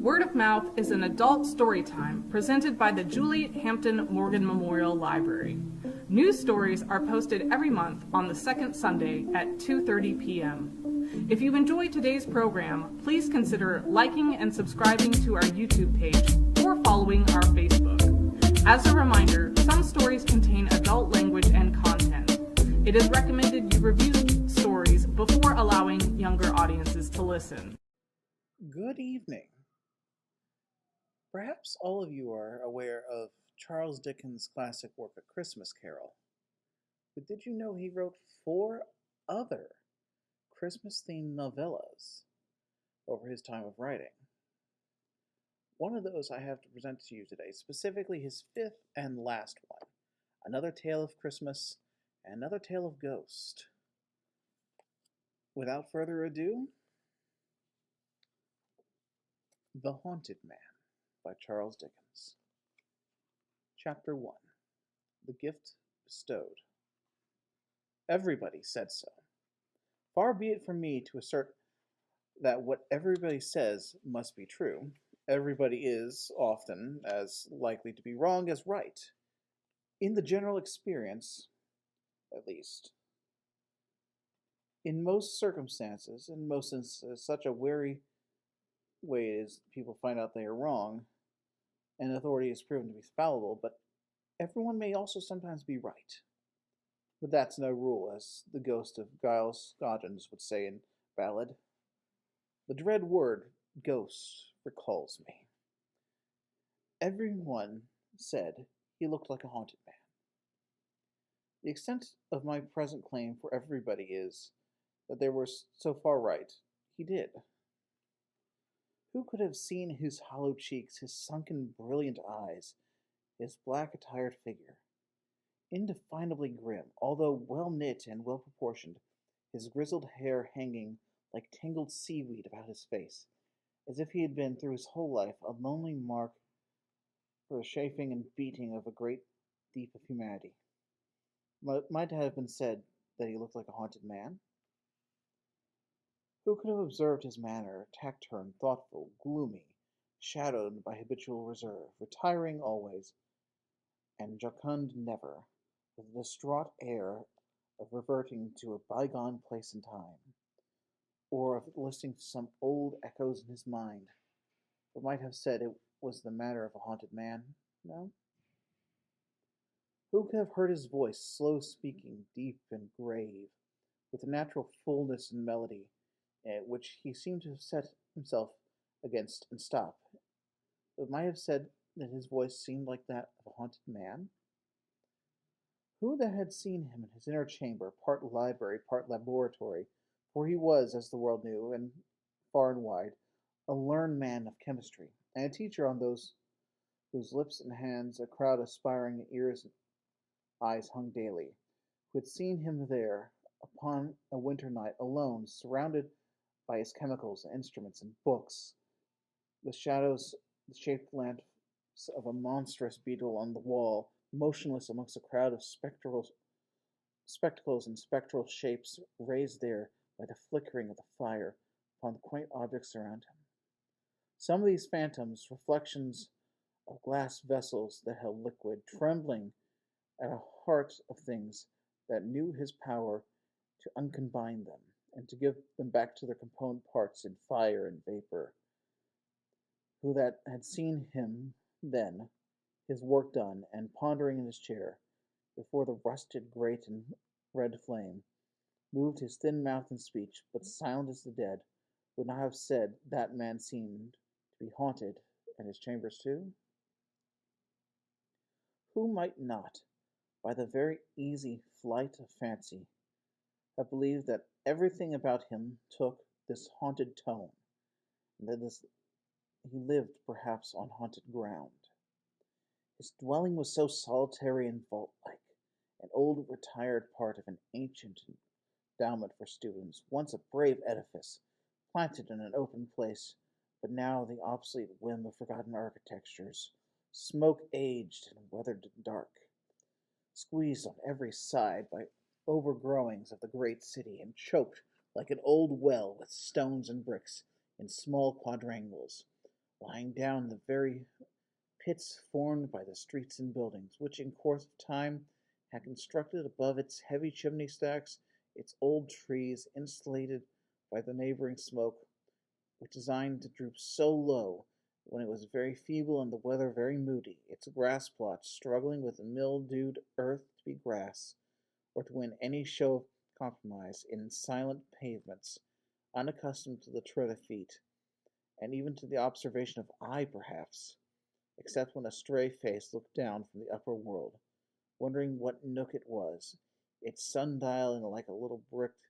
Word of Mouth is an adult story time presented by the Juliette Hampton Morgan Memorial Library. News stories are posted every month on the second Sunday at 2:30 p.m. If you enjoyed today's program, please consider liking and subscribing to our YouTube page or following our Facebook. As a reminder, some stories contain adult language and content. It is recommended you review stories before allowing younger audiences to listen. Good evening. Perhaps all of you are aware of Charles Dickens' classic work, A Christmas Carol. But did you know he wrote 4 other Christmas-themed novellas over his time of writing? One of those I have to present to you today, specifically his 5th and last one, Another Tale of Christmas and Another Tale of Ghost. Without further ado, The Haunted Man by Charles Dickens. Chapter 1. The Gift Bestowed. Everybody said so. Far be it from me to assert that what everybody says must be true. Everybody is often as likely to be wrong as right. In the general experience, at least. In most circumstances, in most instances, such a wary way is people find out they are wrong, and authority is proven to be fallible, but everyone may also sometimes be right. But that's no rule, as the ghost of Giles Scoggins would say in ballad. The dread word, ghost, recalls me. Everyone said he looked like a haunted man. The extent of my present claim for everybody is that they were so far right, he did. Who could have seen his hollow cheeks, his sunken, brilliant eyes, his black-attired figure? Indefinably grim, although well-knit and well-proportioned, his grizzled hair hanging like tangled seaweed about his face, as if he had been through his whole life a lonely mark for the chafing and beating of a great deep of humanity. Might have been said that he looked like a haunted man. Who could have observed his manner, taciturn, thoughtful, gloomy, shadowed by habitual reserve, retiring always, and jocund never, with a distraught air of reverting to a bygone place and time, or of listening to some old echoes in his mind, but might have said it was the manner of a haunted man? No? Who could have heard his voice, slow speaking, deep and grave, with a natural fullness and melody, which he seemed to have set himself against and stop, but might have said that his voice seemed like that of a haunted man? Who that had seen him in his inner chamber, part library, part laboratory, for he was, as the world knew, and far and wide, a learned man of chemistry, and a teacher on those whose lips and hands a crowd aspiring ears and eyes hung daily, who had seen him there, upon a winter night, alone, surrounded by his chemicals and instruments and books, the shadows, the shaped lamps of a monstrous beetle on the wall, motionless amongst a crowd of spectacles and spectral shapes raised there by the flickering of the fire upon the quaint objects around him. Some of these phantoms, reflections of glass vessels that held liquid, trembling at a heart of things that knew his power to uncombine them, and to give them back to their component parts in fire and vapor. Who that had seen him then, his work done, and pondering in his chair, before the rusted grate and red flame, moved his thin mouth in speech, but silent as the dead, would not have said that man seemed to be haunted, and his chambers too? Who might not, by the very easy flight of fancy, have believed that everything about him took this haunted tone, and that he lived perhaps on haunted ground. His dwelling was so solitary and vault-like, an old retired part of an ancient endowment for students, once a brave edifice, planted in an open place, but now the obsolete whim of forgotten architectures, smoke-aged and weathered and dark, squeezed on every side by overgrowings of the great city, and choked like an old well with stones and bricks in small quadrangles, lying down in the very pits formed by the streets and buildings, which in course of time had constructed above its heavy chimney stacks its old trees, insulated by the neighboring smoke, which designed to droop so low when it was very feeble and the weather very moody, its grass plots struggling with the mildewed earth to be grass, or to win any show of compromise in silent pavements, unaccustomed to the tread of feet, and even to the observation of eye, perhaps, except when a stray face looked down from the upper world, wondering what nook it was, its sundial in like a little bricked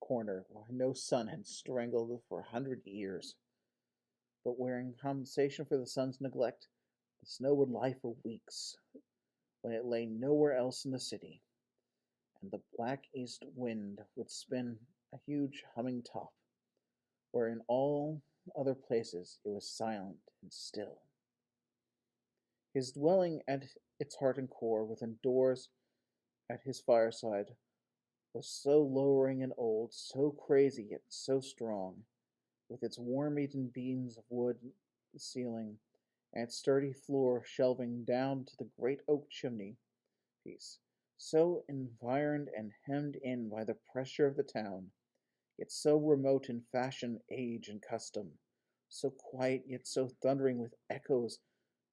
corner where no sun had strangled for 100 years, but where in compensation for the sun's neglect, the snow would lie for weeks, when it lay nowhere else in the city, and the black east wind would spin a huge humming top, where in all other places it was silent and still. His dwelling at its heart and core, within doors at his fireside, was so lowering and old, so crazy yet so strong, with its worm-eaten beams of wood ceiling, and its sturdy floor shelving down to the great oak chimney piece, so environed and hemmed in by the pressure of the town, yet so remote in fashion, age, and custom, so quiet yet so thundering with echoes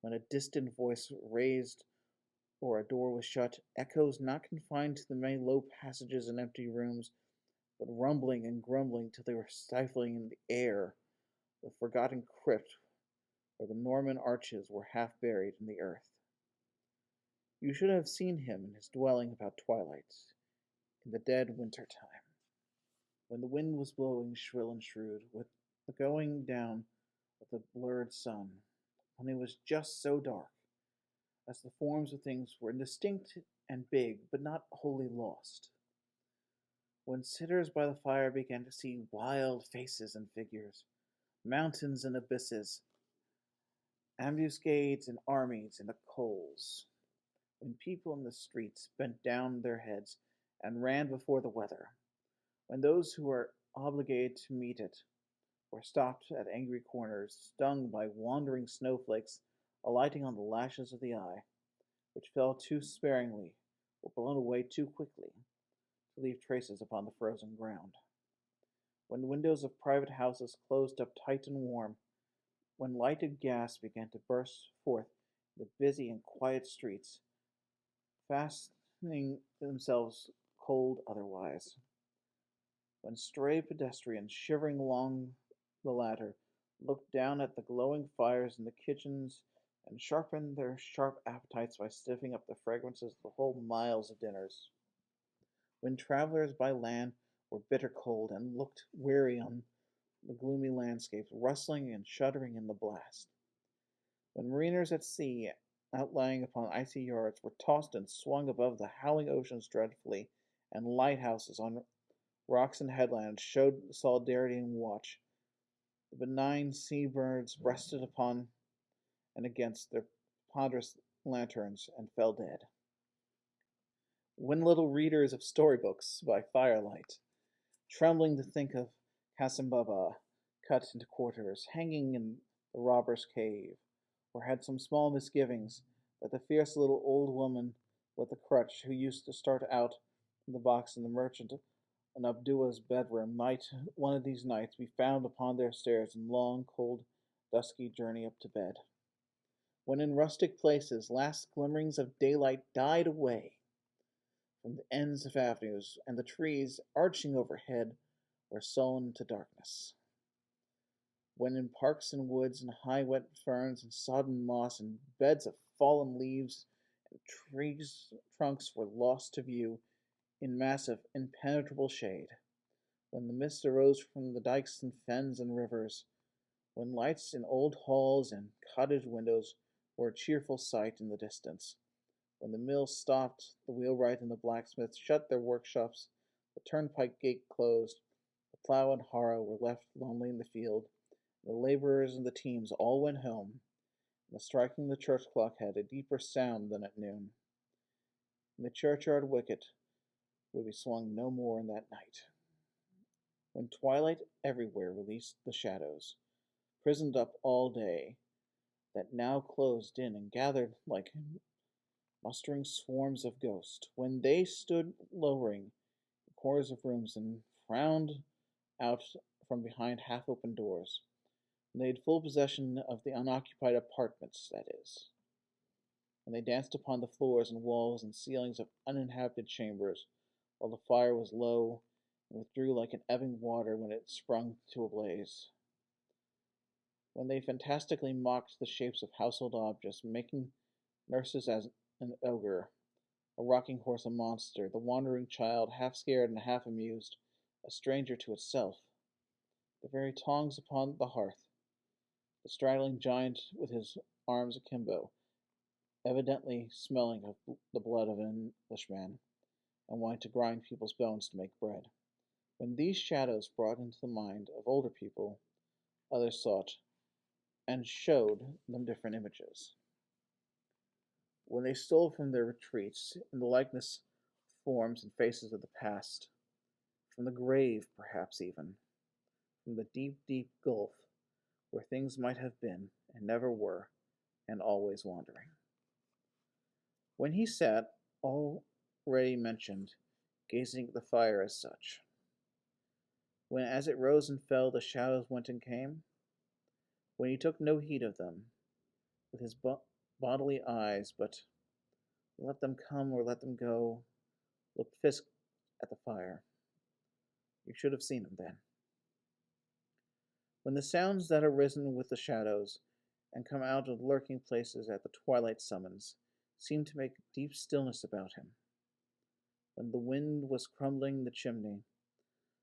when a distant voice raised or a door was shut, echoes not confined to the many low passages and empty rooms, but rumbling and grumbling till they were stifling in the air, the forgotten crypt where the Norman arches were half buried in the earth. You should have seen him in his dwelling about twilight, in the dead winter time, when the wind was blowing shrill and shrewd, with the going down of the blurred sun, when it was just so dark, as the forms of things were indistinct and big, but not wholly lost. When sitters by the fire began to see wild faces and figures, mountains and abysses, ambuscades and armies in the coals, when people in the streets bent down their heads and ran before the weather, when those who were obligated to meet it were stopped at angry corners, stung by wandering snowflakes alighting on the lashes of the eye, which fell too sparingly or blown away too quickly to leave traces upon the frozen ground. When the windows of private houses closed up tight and warm, when lighted gas began to burst forth in the busy and quiet streets, fastening themselves cold otherwise, when stray pedestrians shivering along the ladder looked down at the glowing fires in the kitchens and sharpened their sharp appetites by sniffing up the fragrances of the whole miles of dinners, when travelers by land were bitter cold and looked weary on the gloomy landscapes, rustling and shuddering in the blast, when mariners at sea, outlying upon icy yards, were tossed and swung above the howling oceans dreadfully, and lighthouses on rocks and headlands showed solidarity and watch, the benign sea-birds rested upon and against their ponderous lanterns and fell dead. When little readers of storybooks by firelight, trembling to think of Casambaba cut into quarters, hanging in the robber's cave, or had some small misgivings that the fierce little old woman with the crutch who used to start out in the box in the merchant and Abdullah's bedroom might one of these nights be found upon their stairs in long, cold, dusky journey up to bed, when in rustic places last glimmerings of daylight died away from the ends of avenues, and the trees, arching overhead, were sullen to darkness, when in parks and woods and high wet ferns and sodden moss and beds of fallen leaves and trees' trunks were lost to view in massive impenetrable shade, when the mist arose from the dikes and fens and rivers, when lights in old halls and cottage windows were a cheerful sight in the distance, when the mill stopped, the wheelwright and the blacksmith shut their workshops, the turnpike gate closed, the plough and harrow were left lonely in the field, the laborers and the teams all went home, and the striking of the church clock had a deeper sound than at noon, and the churchyard wicket would be swung no more in that night, when twilight everywhere released the shadows, prisoned up all day, that now closed in and gathered like mustering swarms of ghosts, when they stood lowering in corners of rooms and frowned out from behind half-open doors, when they had full possession of the unoccupied apartments, that is, when they danced upon the floors and walls and ceilings of uninhabited chambers, while the fire was low and withdrew like an ebbing water when it sprung to a blaze, when they fantastically mocked the shapes of household objects, making nurses as an ogre, a rocking horse a monster, the wandering child half scared and half amused, a stranger to itself, the very tongs upon the hearth, the straddling giant with his arms akimbo, evidently smelling of the blood of an Englishman, and wanting to grind people's bones to make bread. When these shadows brought into the mind of older people, others sought and showed them different images. When they stole from their retreats in the likeness forms and faces of the past, from the grave perhaps even, from the deep, deep gulf where things might have been and never were, and always wandering. When he sat, already mentioned, gazing at the fire as such, when as it rose and fell the shadows went and came, when he took no heed of them with his bodily eyes, but let them come or let them go, looked Fisk at the fire. You should have seen him then. When the sounds that arisen with the shadows and come out of lurking places at the twilight summons seemed to make deep stillness about him, when the wind was crumbling the chimney,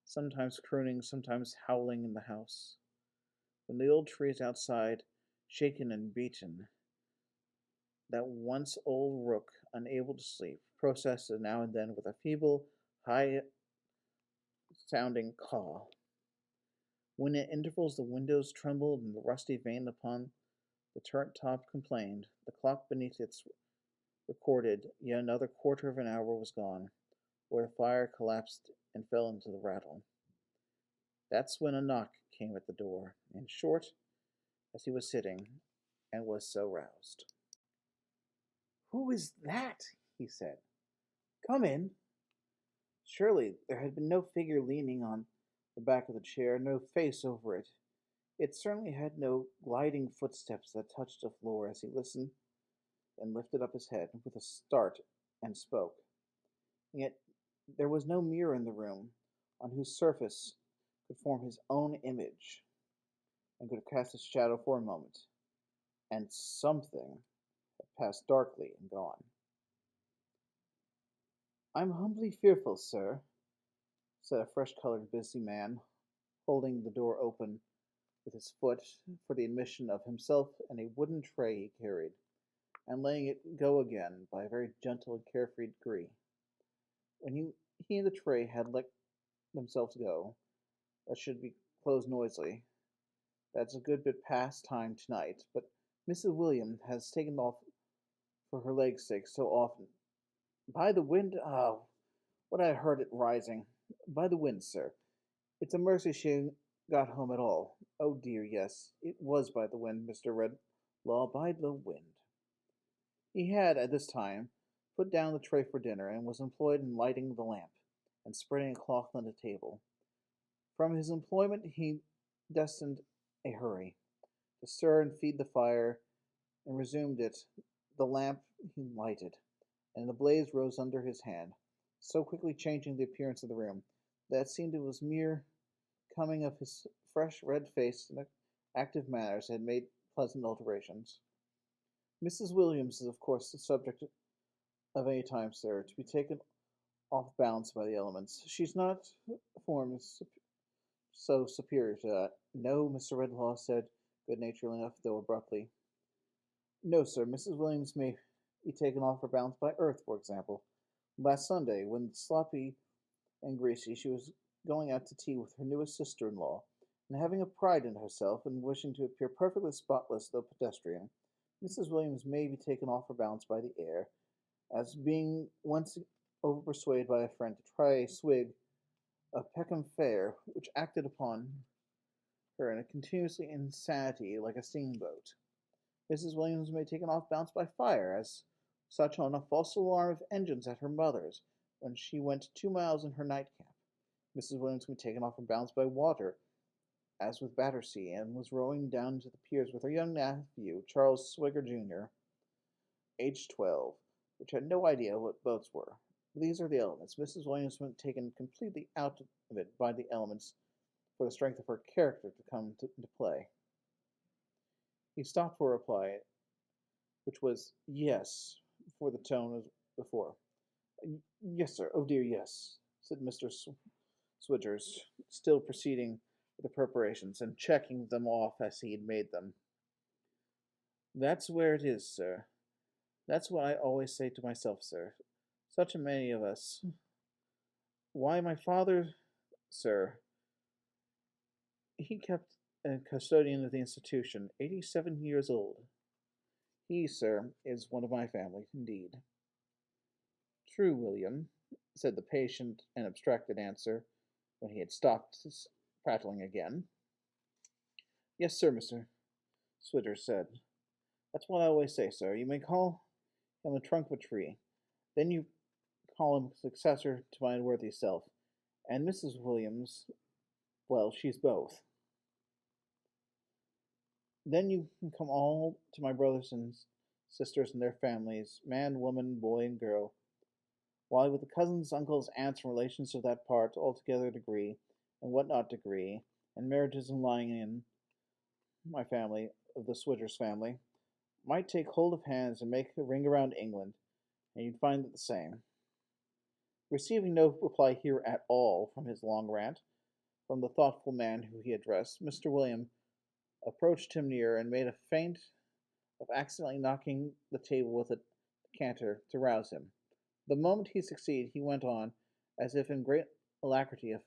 sometimes crooning, sometimes howling in the house, when the old trees outside, shaken and beaten, that once old rook, unable to sleep, processed now and then with a feeble, high-sounding caw, when at intervals the windows trembled and the rusty vane upon the turret top complained, the clock beneath it recorded yet another quarter of an hour was gone, or the fire collapsed and fell into the rattle. That's when a knock came at the door, in short, as he was sitting, and was so roused. "Who is that?" he said. "Come in." Surely there had been no figure leaning on the back of the chair, no face over it. It certainly had no gliding footsteps that touched the floor as he listened, then lifted up his head with a start and spoke. Yet there was no mirror in the room on whose surface could form his own image and could cast its shadow for a moment, and something had passed darkly and gone. "I'm humbly fearful, sir," said a fresh-colored busy man, holding the door open with his foot for the admission of himself and a wooden tray he carried, and letting it go again by a very gentle and carefree degree. When he and the tray had let themselves go, that should be closed noisily. "That's a good bit past time tonight, but Mrs. Williams has taken off for her leg's sake so often. By the wind, what I heard it rising. By the wind, sir. It's a mercy she got home at all. Oh dear, yes, it was by the wind, Mr. Redlaw, by the wind." He had, at this time, put down the tray for dinner, and was employed in lighting the lamp, and spreading a cloth on the table. From his employment he destined a hurry, to stir and feed the fire, and resumed it. The lamp he lighted, and the blaze rose under his hand, so quickly changing the appearance of the room, that it seemed it was mere coming of his fresh red face and active manners had made pleasant alterations. "Mrs. Williams is of course the subject of any time, sir, to be taken off balance by the elements. She's not formed so superior to that." "No," Mr. Redlaw said, good-naturedly enough, though abruptly. "No, sir, Mrs. Williams may be taken off her balance by earth, for example. Last Sunday, when sloppy and greasy, she was going out to tea with her newest sister-in-law, and having a pride in herself, and wishing to appear perfectly spotless though pedestrian, Mrs. Williams may be taken off her balance by the air, as being once over-persuaded by a friend to try a swig of Peckham fare, which acted upon her in a continuously insanity like a steamboat. Mrs. Williams may be taken off balance by fire, as such on a false alarm of engines at her mother's, when she went 2 miles in her nightcap. Mrs. Williams may be taken off her balance by water, as with Battersea, and was rowing down to the piers with her young nephew, Charles Swigger, Jr., aged 12, which had no idea what boats were. These are the elements. Mrs. Williams was taken completely out of it by the elements for the strength of her character to come into play. He stopped for a reply, which was yes, for the tone as before. Yes, sir. Oh dear, yes, said Mr. Swidgers, still proceeding with the preparations and checking them off as he had made them. That's where it is, sir. That's what I always say to myself, sir. Such a many of us. Why, my father, sir, he kept a custodian of the institution, 87 years old. He, sir, is one of my family, indeed. True, William, said the patient and abstracted answer, when he had stopped prattling again. Yes, sir, Mr. Swidger said. That's what I always say, sir. You may call him a trunk of a tree. Then you call him successor to my worthy self. And Mrs. Williams, well, she's both. Then you can come all to my brothers and sisters and their families, man, woman, boy, and girl, while with the cousins, uncles, aunts, and relations of that part altogether degree, and what not degree, and marriages and lying in my family, of the Swidgers family, might take hold of hands and make a ring around England, and you'd find it the same. Receiving no reply here at all from his long rant, from the thoughtful man who he addressed, Mr. William approached him near and made a feint of accidentally knocking the table with a decanter to rouse him. The moment he succeeded, he went on, as if in great alacrity of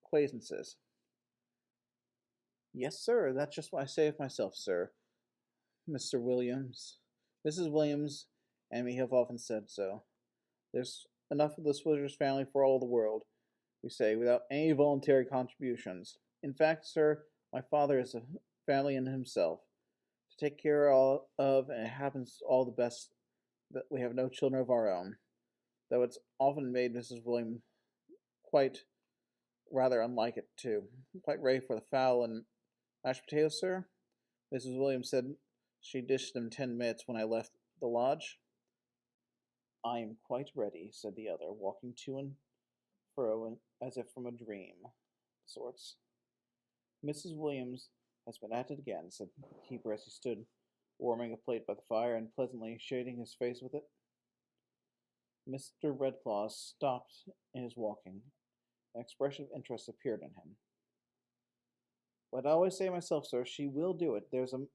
acquaintances. Yes, sir, that's just what I say of myself, sir. Mr. Williams, Mrs. Williams, and me have often said so. There's enough of the Swidgers family for all the world, we say, without any voluntary contributions. In fact, sir, my father is a family in himself, to take care of, and it happens all the best that we have no children of our own, though it's often made Mrs. Williams quite rather unlike it, too. Quite ready for the fowl and mashed potatoes, sir? Mrs. Williams said she dished them 10 minutes when I left the lodge. I am quite ready, said the other, walking to and fro as if from a dream sorts. Mrs. Williams has been at it again, said the keeper as he stood warming a plate by the fire and pleasantly shading his face with it. Mr. Redclaw stopped in his walking. An expression of interest appeared in him. But I always say myself, sir, she will do it. There's a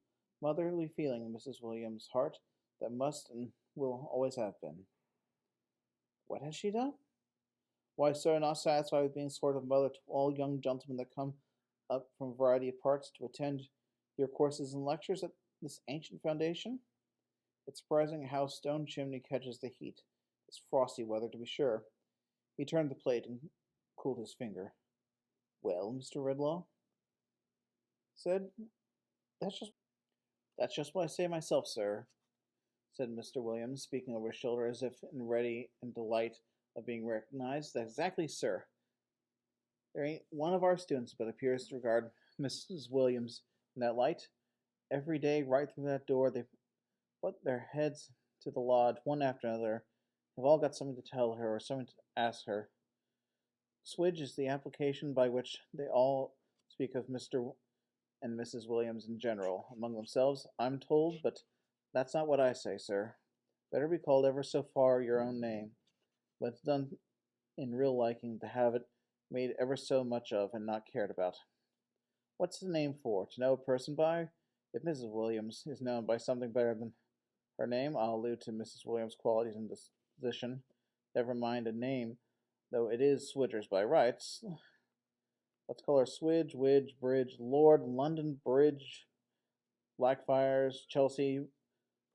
motherly feeling in Mrs. Williams' heart that must and will always have been. What has she done? Why, sir, not satisfied with being sort of mother to all young gentlemen that come up from a variety of parts to attend your courses and lectures at this ancient foundation? It's surprising how stone chimney catches the heat. It's frosty weather, to be sure. He turned the plate and cooled his finger. Well, Mr. Redlaw said, That's just what I say myself, sir, said Mr. Williams, speaking over his shoulder as if in ready and delight of being recognized. That's exactly, sir. There ain't one of our students but appears to regard Mrs. Williams in that light. Every day, right through that door, they put their heads to the lodge, one after another. They've all got something to tell her or something to ask her. Swidge is the application by which they all speak of Mr. and Mrs. Williams in general, among themselves, I'm told, but that's not what I say, sir. Better be called ever so far your own name, but it's done in real liking to have it made ever so much of and not cared about. What's the name for? To know a person by? If Mrs. Williams is known by something better than her name, I'll allude to Mrs. Williams' qualities and disposition. Never mind a name, though it is Swidgers by rights. Let's call her Swidge, Widge, Bridge, Lord, London Bridge, Blackfriars, Chelsea,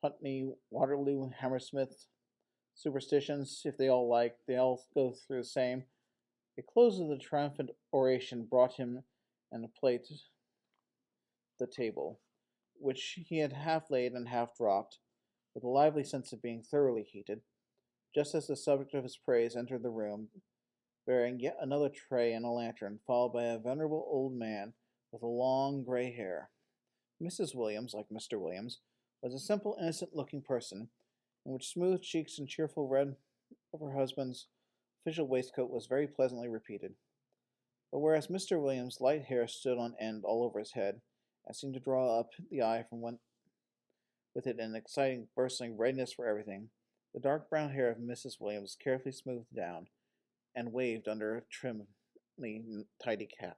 Putney, Waterloo, Hammersmith. Superstitions, if they all like, they all go through the same. The close of the triumphant oration brought him and a plate the table, which he had half laid and half dropped, with a lively sense of being thoroughly heated, just as the subject of his praise entered the room, bearing yet another tray and a lantern, followed by a venerable old man with long gray hair. Mrs. Williams, like Mr. Williams, was a simple, innocent-looking person, in which smooth cheeks and cheerful red of her husband's official waistcoat was very pleasantly repeated. But whereas Mr. Williams' light hair stood on end all over his head, and seemed to draw up the eye from with it an exciting, bristling readiness for everything, the dark brown hair of Mrs. Williams was carefully smoothed down, and waved under a trimly tidy cap,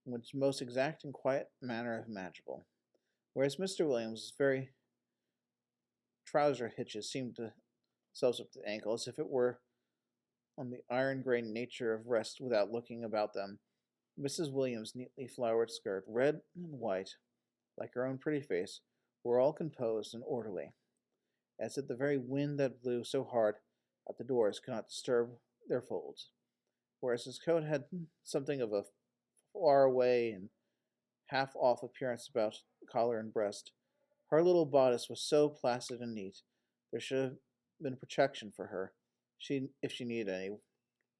in which most exact and quiet manner imaginable, whereas Mr. Williams' very trouser hitches seemed to themselves up to the ankle, as if it were on the iron-gray nature of rest without looking about them. Mrs. Williams' neatly flowered skirt, red and white, like her own pretty face, were all composed and orderly, as if the very wind that blew so hard at the doors could not disturb their folds, whereas his coat had something of a far-away and half-off appearance about collar and breast. Her little bodice was so placid and neat, there should have been protection for her, if she needed any,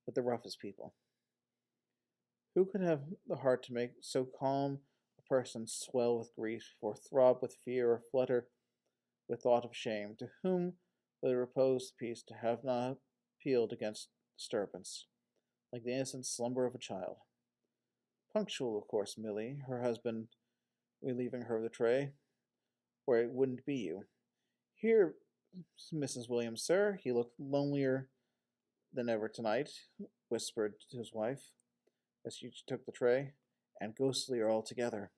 with the roughest people. Who could have the heart to make so calm a person swell with grief, or throb with fear, or flutter with thought of shame? To whom would it repose peace to have not appealed against disturbance, like the innocent slumber of a child? Punctual, of course, Milly, her husband, relieving her of the tray, or it wouldn't be you. Here, Mrs. Williams, sir. He looked lonelier than ever tonight, whispered to his wife, as she took the tray, and ghostlier altogether.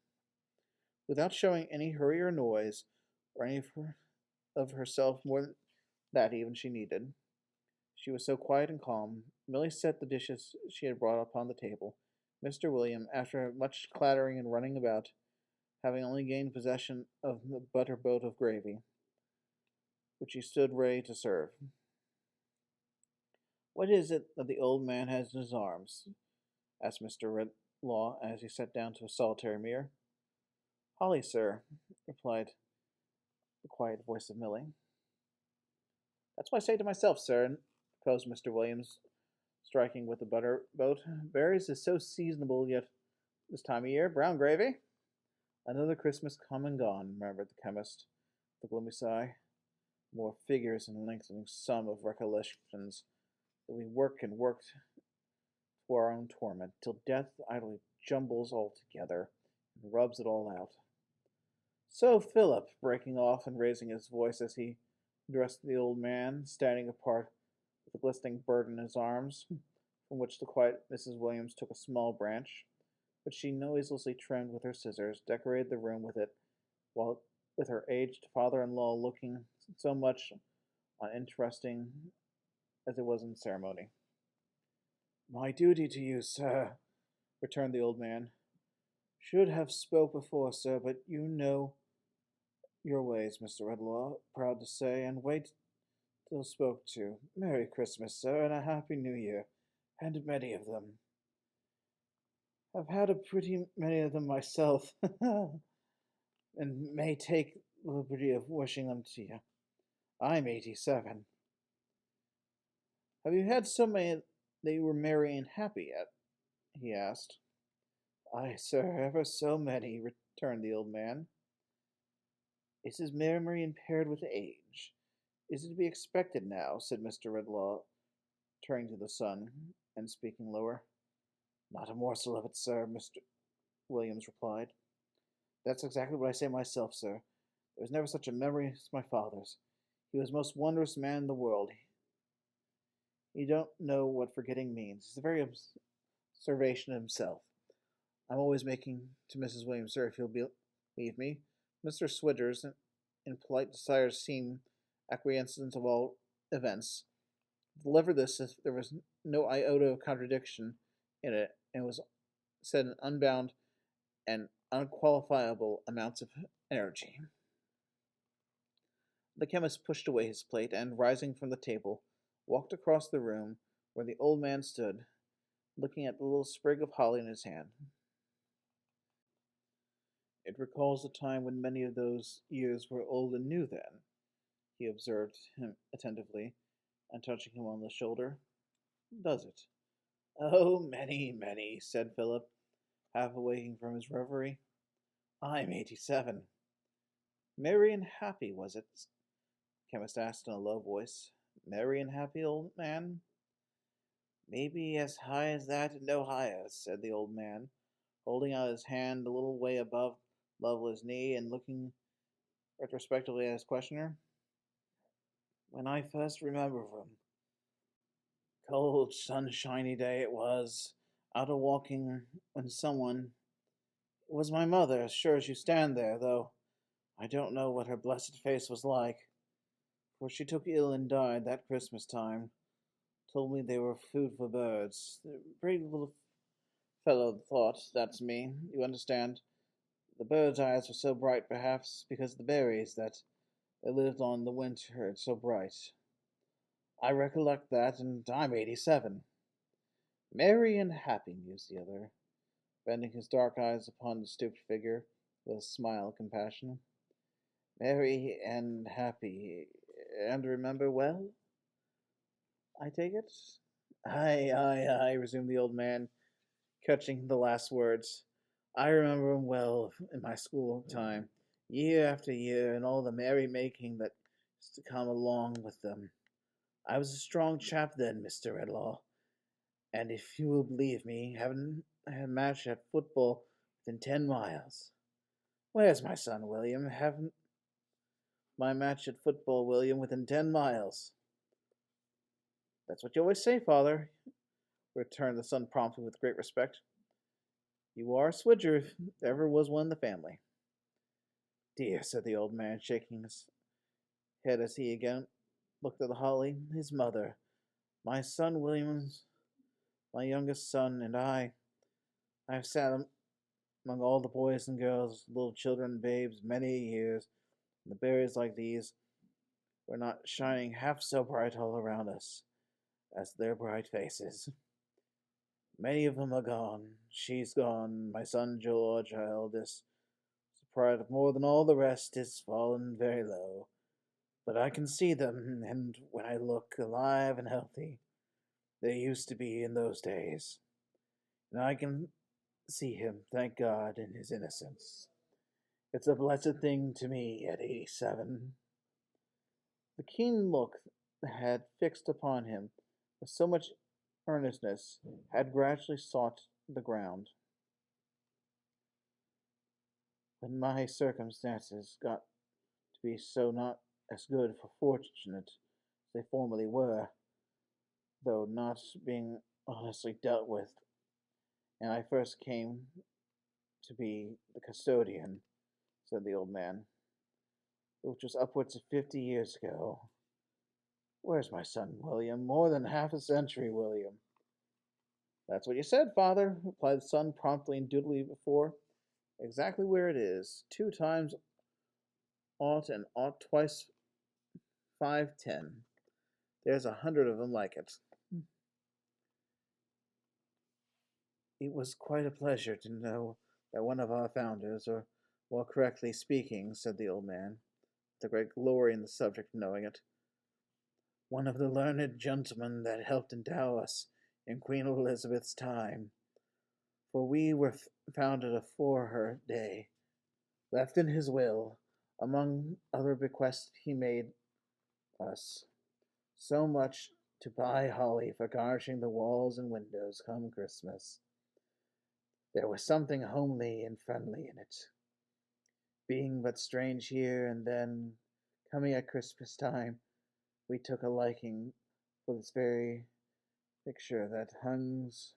Without showing any hurry or noise, or any of herself more than that even she needed, she was so quiet and calm. Milly set the dishes she had brought upon the table. Mr. William, after much clattering and running about, having only gained possession of the butter boat of gravy, which he stood ready to serve. "What is it that the old man has in his arms?" asked Mr. Redlaw, as he sat down to a solitary mirror. "Holly, sir," replied the quiet voice of Milly. "That's what I say to myself, sir," proposed Mr. Williams, striking with the butter boat. "Berries is so seasonable yet this time of year. Brown gravy." "Another Christmas come and gone," murmured the chemist, with a gloomy sigh. "More figures and lengthening sum of recollections that we work and work for our own torment, till death idly jumbles all together and rubs it all out. So, Philip," breaking off and raising his voice as he addressed the old man, standing apart with a glistening bird in his arms, from which the quiet Mrs. Williams took a small branch, which she noiselessly trimmed with her scissors, decorated the room with it, while with her aged father-in-law looking so much uninteresting as it was in ceremony. "My duty to you, sir," returned the old man. "Should have spoke before, sir, but you know your ways, Mr. Redlaw, proud to say, and wait till spoke to. Merry Christmas, sir, and a Happy New Year, and many of them. I've had a pretty many of them myself, and may take the liberty of wishing them to you. I'm 87. Have you had so many that you were merry and happy yet?" he asked. "Ay, sir, ever so many," returned the old man. "Is his memory impaired with age? Is it to be expected now?" said Mr. Redlaw, turning to the son, and speaking lower. "Not a morsel of it, sir," Mr. Williams replied. "That's exactly what I say myself, sir. There was never such a memory as my father's. He was the most wondrous man in the world. You don't know what forgetting means. It's the very observation of himself. I'm always making to Mrs. Williams, sir, if you'll believe me. Mr. Swidgers, in polite desire to seem acquiescent of all events, delivered this as if there was no iota of contradiction in it, and was said in unbound and unqualifiable amounts of energy. The chemist pushed away his plate, and, rising from the table, walked across the room where the old man stood, looking at the little sprig of holly in his hand. It recalls a time when many of those years were old and new then, he observed him attentively, and touching him on the shoulder. Does it? Oh, many, many, said Philip, half awaking from his reverie. I'm 87. Merry and happy, was it? The chemist asked in a low voice. Merry and happy, old man? Maybe as high as that and no higher, said the old man, holding out his hand a little way above Lovelace's knee and looking retrospectively at his questioner. When I first remember them, cold, sunshiny day it was, out a walking when someone, it was my mother, as sure as you stand there, though I don't know what her blessed face was like, for she took ill and died that Christmas time. Told me they were food for birds. The brave little fellow thought that's me, you understand. The birds' eyes were so bright, perhaps, because of the berries that they lived on the winter, it's so bright. I recollect that, and I'm 87. Merry and happy, mused the other, bending his dark eyes upon the stooped figure with a smile of compassion. Merry and happy, and remember well, I take it? Aye, resumed the old man, catching the last words. I remember 'em well in my school time, year after year, and all the merry-making that used to come along with them. I was a strong chap then, Mr. Redlaw, and if you will believe me, haven't had a match at football within 10 miles. Where's my son, William? Haven't my match at football, William, within 10 miles. That's what you always say, father, returned the son promptly with great respect. You are a swidger, if there ever was one in the family. Dear, said the old man, shaking his head as he again looked at the holly, his mother, my son William's, my youngest son, and I have sat among all the boys and girls, little children and babes, many years, and the berries like these were not shining half so bright all around us as their bright faces. Many of them are gone. She's gone. My son George, our eldest, pride of more than all the rest, is fallen very low. But I can see them, and when I look alive and healthy, they used to be in those days. And I can see him, thank God, in his innocence. It's a blessed thing to me at 87. The keen look that had fixed upon him with so much earnestness had gradually sought the ground. When my circumstances got to be so not as good for fortunate as they formerly were, though not being honestly dealt with, and I first came to be the custodian, said the old man, which was upwards of 50 years ago. Where's my son, William? More than half a century, William. That's what you said, father, replied the son promptly and dutifully before. Exactly where it is. 2 times ought and ought twice 5 10. There's 100 of them like it. It was quite a pleasure to know that one of our founders, or more correctly speaking, said the old man, with a great glory in the subject of knowing it, one of the learned gentlemen that helped endow us in Queen Elizabeth's time, for we were founded afore her day, left in his will, among other bequests he made us, so much to buy holly for garnishing the walls and windows come Christmas. There was something homely and friendly in it, being but strange here, and then, coming at Christmas time, we took a liking for this very picture that hangs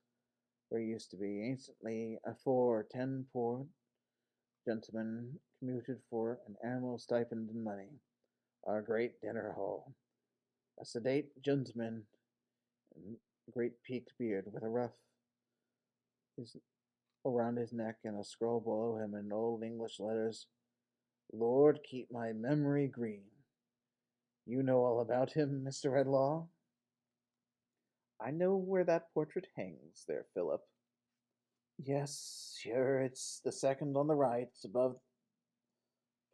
where it used to be. Instantly, 4 or 10 poor gentlemen commuted for an annual stipend in money, our great dinner hall. A sedate gentleman, a great peaked beard, with a ruff around his neck and a scroll below him in old English letters, Lord, keep my memory green. You know all about him, Mr. Redlaw? I know where that portrait hangs there, Philip. Yes, sure, it's the second on the right, above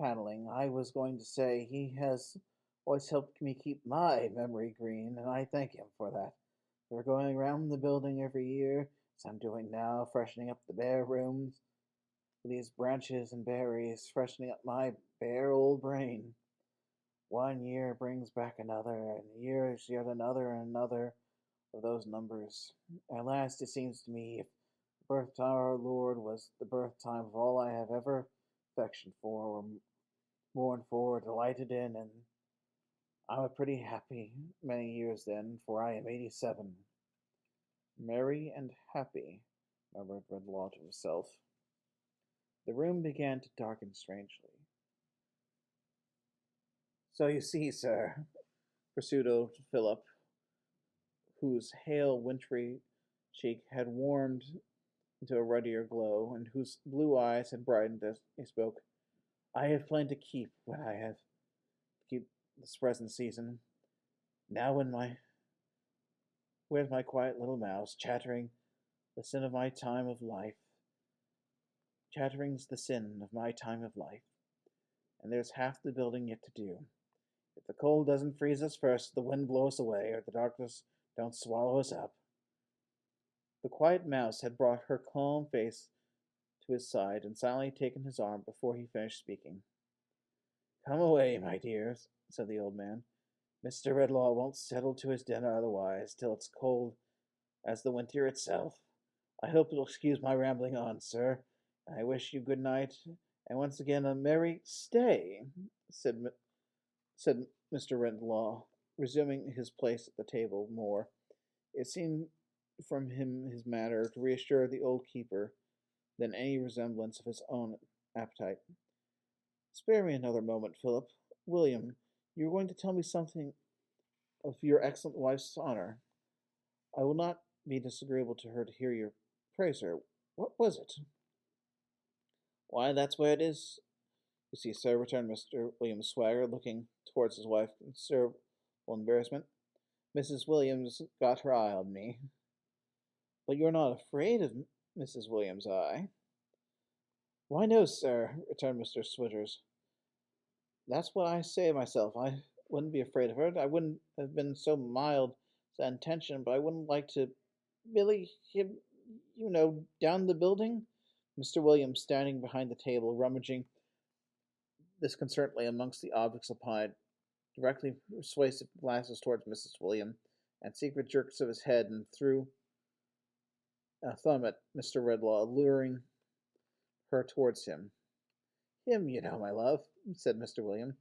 paneling. I was going to say he has always helped me keep my memory green, and I thank him for that. We're going around the building every year, as I'm doing now, freshening up the bare rooms with these branches and berries, freshening up my bare old brain. One year brings back another, and the year is yet another and another of those numbers. At last it seems to me, if the birth time of our Lord was the birth time of all I have ever affection for, or mourned for, or delighted in, and I'm a pretty happy many years then, for I am 87. Merry and happy, murmured Redlaw to himself. The room began to darken strangely. So you see, sir, pursued old Philip, whose hale, wintry cheek had warmed into a ruddier glow, and whose blue eyes had brightened as he spoke, I have planned to keep what I have keep this present season. Now where's my quiet little mouse, chattering the sin of my time of life, chattering's the sin of my time of life, and there's half the building yet to do. If the cold doesn't freeze us first, the wind blow us away, or the darkness don't swallow us up. The quiet mouse had brought her calm face to his side and silently taken his arm before he finished speaking. Come away, my dears, said the old man. Mr. Redlaw won't settle to his dinner otherwise till it's cold as the winter itself. I hope you'll excuse my rambling on, sir. I wish you good night, and once again a merry stay, said Mr. Redlaw, resuming his place at the table more. It seemed from him his manner to reassure the old keeper than any resemblance of his own appetite. Spare me another moment, Philip. William, you were going to tell me something of your excellent wife's honor. I will not be disagreeable to her to hear you praise her. What was it? Why, that's where it is. You see, sir, returned Mr. William Swagger, looking towards his wife in considerable embarrassment. Mrs. Williams got her eye on me. But you're not afraid of Mrs. Williams' eye? Why, no, sir, returned Mr. Switters. That's what I say myself. I wouldn't be afraid of her. I wouldn't have been so mild as intention, but I wouldn't like to Billy him, down the building. Mr. Williams, standing behind the table, rummaging disconcertedly amongst the objects upon it, directly persuasive glances towards Mrs. William, and secret jerks of his head, and threw a thumb at Mr. Redlaw, luring her towards him. Him, my love, said Mr. William.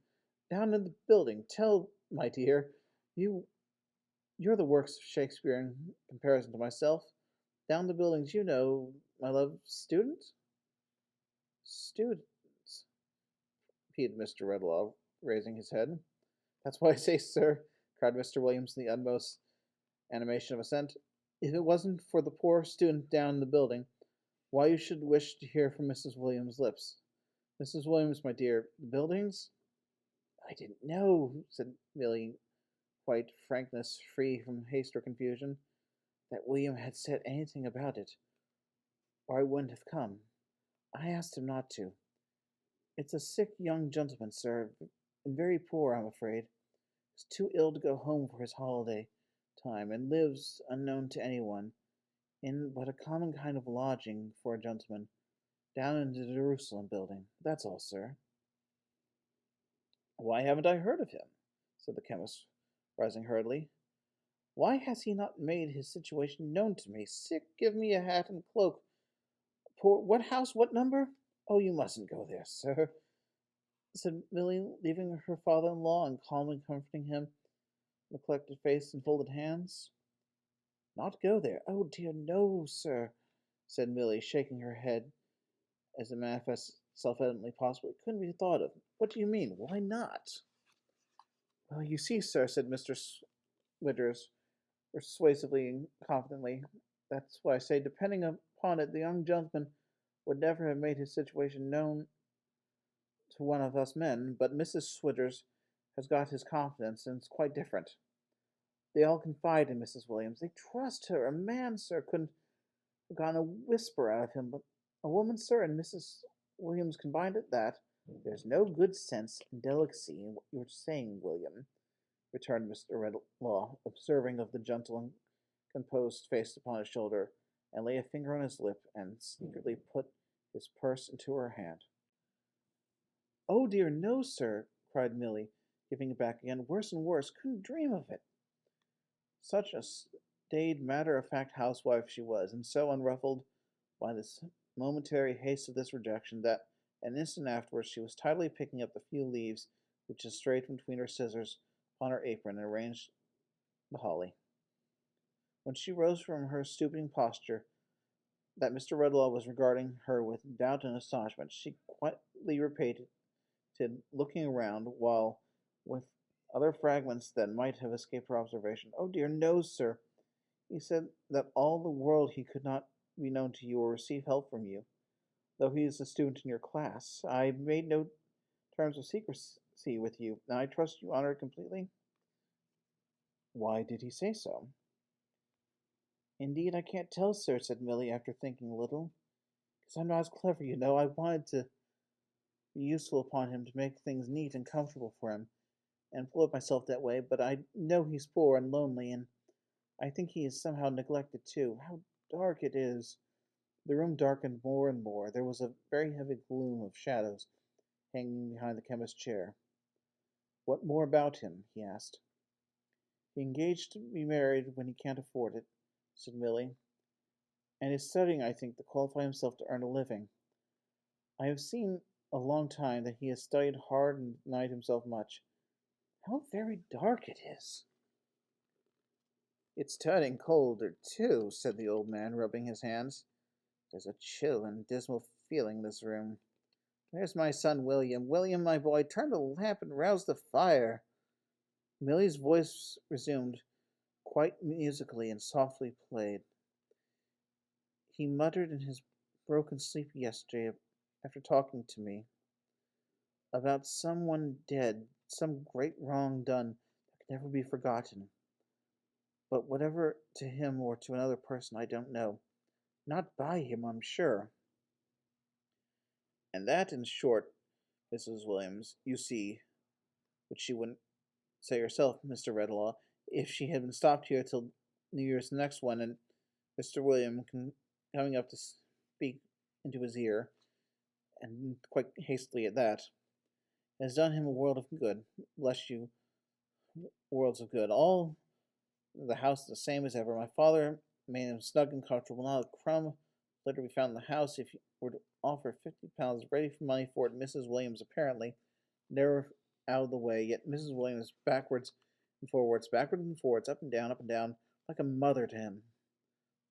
Down in the building. Tell, my dear, you're the works of Shakespeare in comparison to myself. Down the buildings, my love, student? Students, repeated Mr. Redlaw, raising his head. That's why I say, sir, cried Mr. Williams in the utmost animation of assent, if it wasn't for the poor student down in the building, why you should wish to hear from Mrs. Williams' lips. Mrs. Williams, my dear, the buildings? I didn't know, said Milly, quite frankness, free from haste or confusion, that William had said anything about it, or I wouldn't have come. I asked him not to. It's a sick young gentleman, sir, and very poor, I'm afraid. He's too ill to go home for his holiday time, and lives, unknown to anyone, in but a common kind of lodging for a gentleman, down in the Jerusalem building. That's all, sir. Why haven't I heard of him? Said the chemist, rising hurriedly. Why has he not made his situation known to me? Sick, give me a hat and cloak. Poor, what house, what number? Oh, you mustn't go there, sir, said Milly, leaving her father-in-law and calmly comforting him with collected face and folded hands. Not go there? Oh, dear, no, sir, said Milly, shaking her head as it manifested self-evidently possible. It couldn't be thought of. What do you mean? Why not? Well, you see, sir, said Mr. Withers, persuasively and confidently, that's why I say, depending upon it, the young gentleman would never have made his situation known to one of us men, but Mrs. Swidgers has got his confidence, and it's quite different. They all confide in Mrs. Williams. They trust her. A man, sir, couldn't gotten a whisper out of him, but a woman, sir, and Mrs. Williams combined at that. There's no good sense and delicacy in what you're saying, William, returned Mr. Redlaw, observing of the gentle and composed face upon his shoulder, and lay a finger on his lip, and secretly put his purse into her hand. Oh dear, no, sir, cried Milly, giving it back again. Worse and worse. Couldn't dream of it. Such a staid, matter-of-fact housewife she was, and so unruffled by this momentary haste of this rejection that an instant afterwards she was tidily picking up the few leaves which had strayed from between her scissors upon her apron and arranged the holly. When she rose from her stooping posture, that Mr. Redlaw was regarding her with doubt and astonishment, she quietly repeated, looking around, while, with other fragments that might have escaped her observation, "Oh dear, no, sir. He said that all the world he could not be known to you or receive help from you, though he is a student in your class. I made no terms of secrecy with you, and I trust you honor it completely." "Why did he say so?" "Indeed, I can't tell, sir," said Milly, after thinking a little. "'Cause I'm not as clever, you know. I wanted to be useful upon him, to make things neat and comfortable for him, and full of myself that way, but I know he's poor and lonely, and I think he is somehow neglected too. How dark it is!" The room darkened more and more. There was a very heavy gloom of shadows hanging behind the chemist's chair. "What more about him?" he asked. "He engaged to be married when he can't afford it," said Milly, "and is studying, I think, to qualify himself to earn a living. I have seen a long time that he has studied hard and denied himself much. How very dark it is!" "It's turning colder, too," said the old man, rubbing his hands. "There's a chill and dismal feeling in this room. Where's my son William? William, my boy, turn the lamp and rouse the fire." Milly's voice resumed, quite musically, and softly played. "He muttered in his broken sleep yesterday, after talking to me, about some one dead, some great wrong done that could never be forgotten. But whatever to him or to another person, I don't know. Not by him, I'm sure. And that, in short, Mrs. Williams, you see, which she wouldn't say herself, Mr. Redlaw, if she had been stopped here till New Year's next one, and Mr. William coming up to speak into his ear, and quite hastily at that, has done him a world of good. Bless you, worlds of good. All the house the same as ever. My father made him snug and comfortable. Not a crumb later to be found in the house. If you were to offer £50 ready for money for it, Mrs. Williams apparently never out of the way. Yet Mrs. Williams backwards and forwards, up and down, like a mother to him.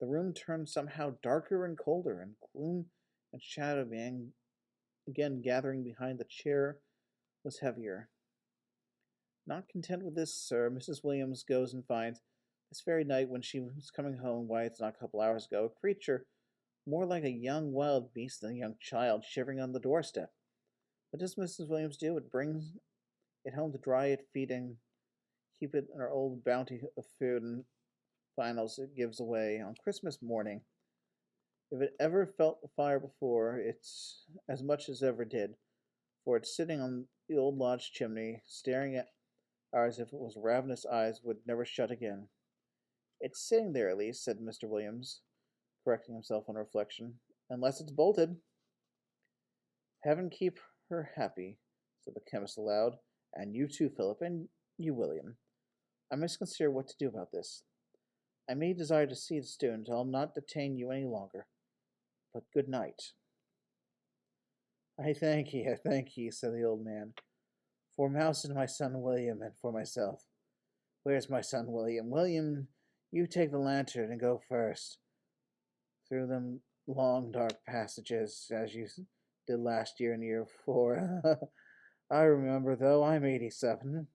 The room turned somehow darker and colder, and gloom and shadow being again gathering behind the chair was heavier. Not content with this, sir, Mrs. Williams goes and finds, this very night when she was coming home, why, it's not a couple hours ago, a creature more like a young wild beast than a young child shivering on the doorstep. What does Mrs. Williams do? It brings it home to dry it, feed, and keep it in her old bounty of food and finals it gives away on Christmas morning. If it ever felt the fire before, it's as much as ever did, for it's sitting on the old lodge chimney, staring at her as if it was ravenous eyes would never shut again. "It's sitting there, at least," said Mr. Williams, correcting himself on reflection, "unless it's bolted." "Heaven keep her happy," said the chemist aloud, "and you too, Philip, and you, William. I must consider what to do about this. I may desire to see the student. I'll not detain you any longer. But good night." I thank ye," said the old man, "for Mouse and my son William, and for myself. Where's my son William? William, you take the lantern and go first, through them long dark passages, as you did last year and the year before. I remember, though I'm 87.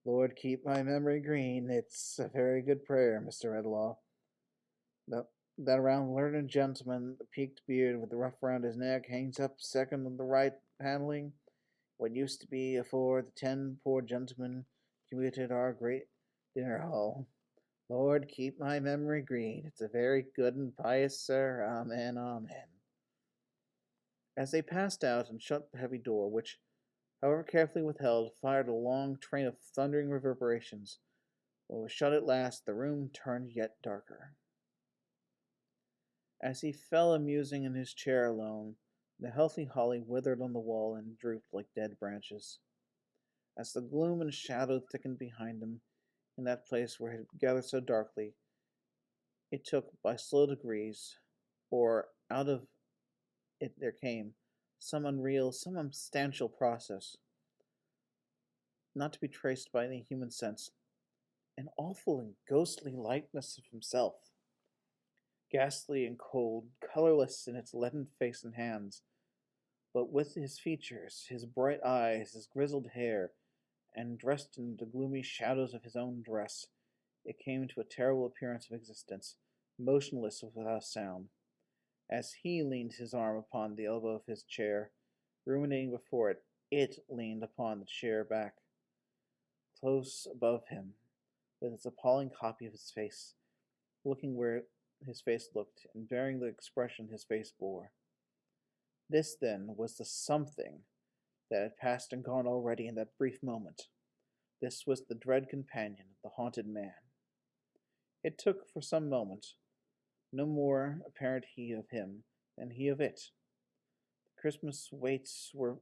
Lord keep my memory green. It's a very good prayer, Mr. Redlaw. That round learned gentleman, the peaked beard with the ruff round his neck, hangs up second on the right paneling. What used to be afore the 10 poor gentlemen commuted our great dinner hall. Lord, keep my memory green. It's a very good and pious sir. Amen, amen. As they passed out and shut the heavy door, which, however carefully withheld, fired a long train of thundering reverberations, when it was shut at last, the room turned yet darker. As he fell musing in his chair alone, the healthy holly withered on the wall and drooped like dead branches. As the gloom and shadow thickened behind him, in that place where it had gathered so darkly, it took by slow degrees, or out of it there came, some unreal, some unsubstantial process, not to be traced by any human sense, an awful and ghostly likeness of himself, ghastly and cold, colorless in its leaden face and hands, but with his features, his bright eyes, his grizzled hair, and dressed in the gloomy shadows of his own dress, it came to a terrible appearance of existence, motionless without a sound. As he leaned his arm upon the elbow of his chair, ruminating before it, it leaned upon the chair back, close above him, with its appalling copy of his face, looking where his face looked, and bearing the expression his face bore. This, then, was the something that had passed and gone already in that brief moment. This was the dread companion of the haunted man. It took for some moment no more apparent heed of him than he of it. The Christmas waits were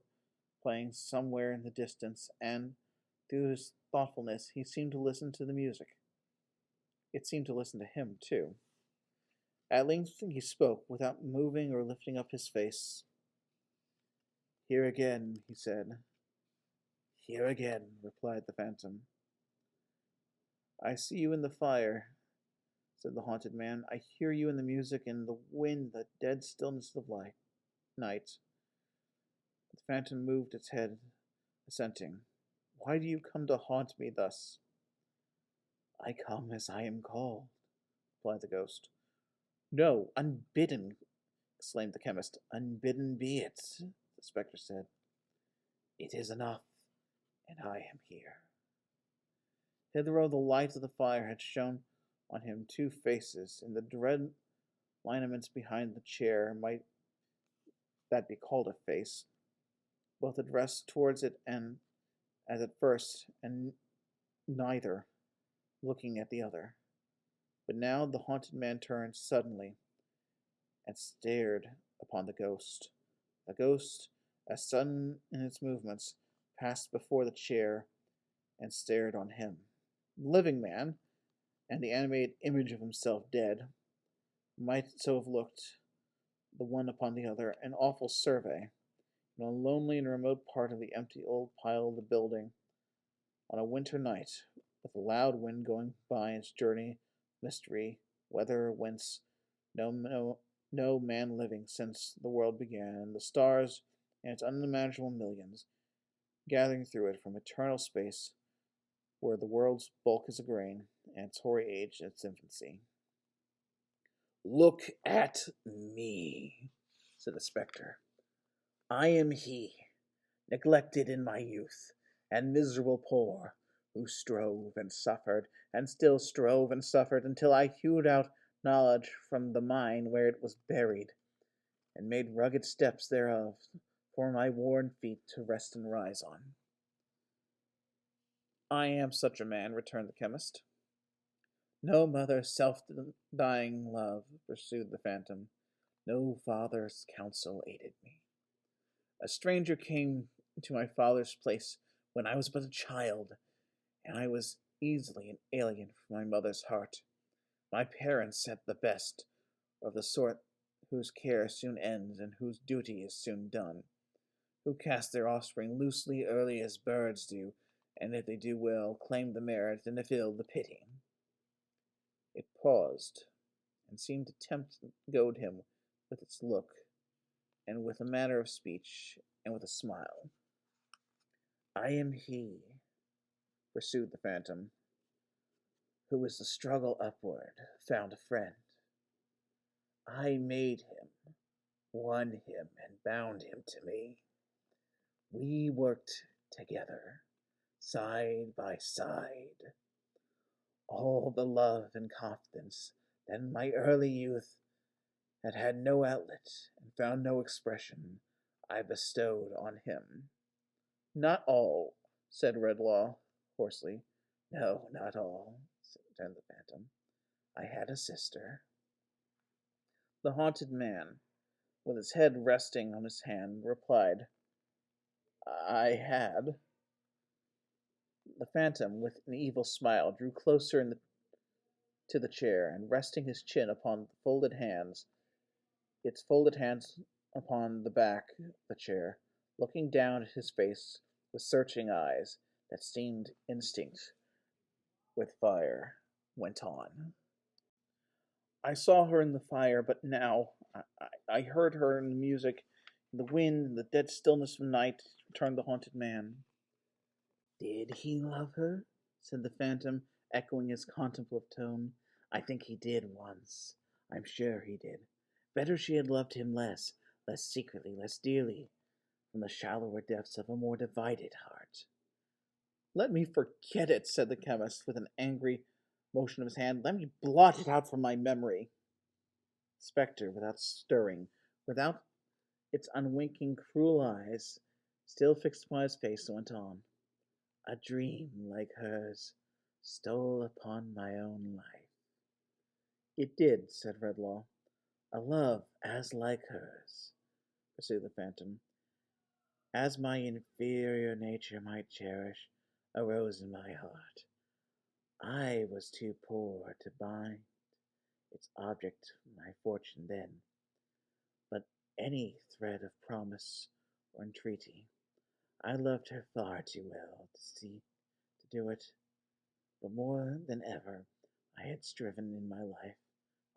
playing somewhere in the distance, and through his thoughtfulness he seemed to listen to the music. It seemed to listen to him, too. At length he spoke, without moving or lifting up his face. "Here again," he said. "Here again," replied the phantom. "I see you in the fire," said the haunted man. "I hear you in the music, in the wind, the dead stillness of night." The phantom moved its head, assenting. "Why do you come to haunt me thus?" "I come as I am called," replied the ghost. "No, unbidden!" exclaimed the chemist. "Unbidden be it," the spectre said. "It is enough, and I am here." Hitherto the light of the fire had shone on him two faces. In the dread lineaments behind the chair might that be called a face, both addressed towards it and as at first, and neither looking at the other. But now the haunted man turned suddenly and stared upon the ghost. The ghost, as sudden in its movements, passed before the chair and stared on him. The living man, and the animated image of himself dead, might so have looked, the one upon the other, an awful survey, in a lonely and remote part of the empty old pile of the building, on a winter night, with a loud wind going by its journey, mystery, whether whence, no man living since the world began, and the stars, and its unimaginable millions, gathering through it from eternal space, where the world's bulk is a grain, and its hoary age in its infancy. "Look at me," said the spectre. "I am he, neglected in my youth, and miserable poor, who strove and suffered, and still strove and suffered, until I hewed out knowledge from the mine where it was buried, and made rugged steps thereof for my worn feet to rest and rise on." "I am such a man," returned the chemist. "No mother's self-dying love," pursued the phantom, "no father's counsel aided me. A stranger came to my father's place when I was but a child, and I was easily an alien from my mother's heart. My parents, at the best, are of the sort whose care soon ends and whose duty is soon done, who cast their offspring loosely early as birds do, and if they do well, claim the merit, and if ill, the pity." It paused, and seemed to tempt and goad him with its look, and with a manner of speech, and with a smile. "I am he," pursued the phantom, "who in the struggle upward found a friend. I made him, won him, and bound him to me. We worked together, side by side. all the love and confidence that in my early youth had no outlet and found no expression, I bestowed on him. Not all, said Redlaw hoarsely. No, not all, returned the phantom. I had a sister. The haunted man, with his head resting on his hand, replied, I had. The phantom, with an evil smile, drew closer to the chair, and resting his chin upon its folded hands upon the back of the chair, looking down at his face with searching eyes that seemed instinct with fire, went on. I saw her in the fire, but now I heard her in the music, in the wind, in the dead stillness of night, returned the haunted man. Did he love her? Said the phantom, echoing his contemplative tone. I think he did once. I'm sure he did. Better she had loved him less secretly, less dearly, from the shallower depths of a more divided heart. Let me forget it, said the chemist, with an angry motion of his hand. Let me blot it out from my memory. The spectre, without stirring, without its unwinking, cruel eyes, still fixed upon his face, went on. A dream like hers stole upon my own life. It did, said Redlaw. A love as like hers, pursued the phantom, as my inferior nature might cherish, arose in my heart. I was too poor to bind its object my fortune then, but any thread of promise or entreaty, I loved her far too well to do it, but more than ever I had striven in my life,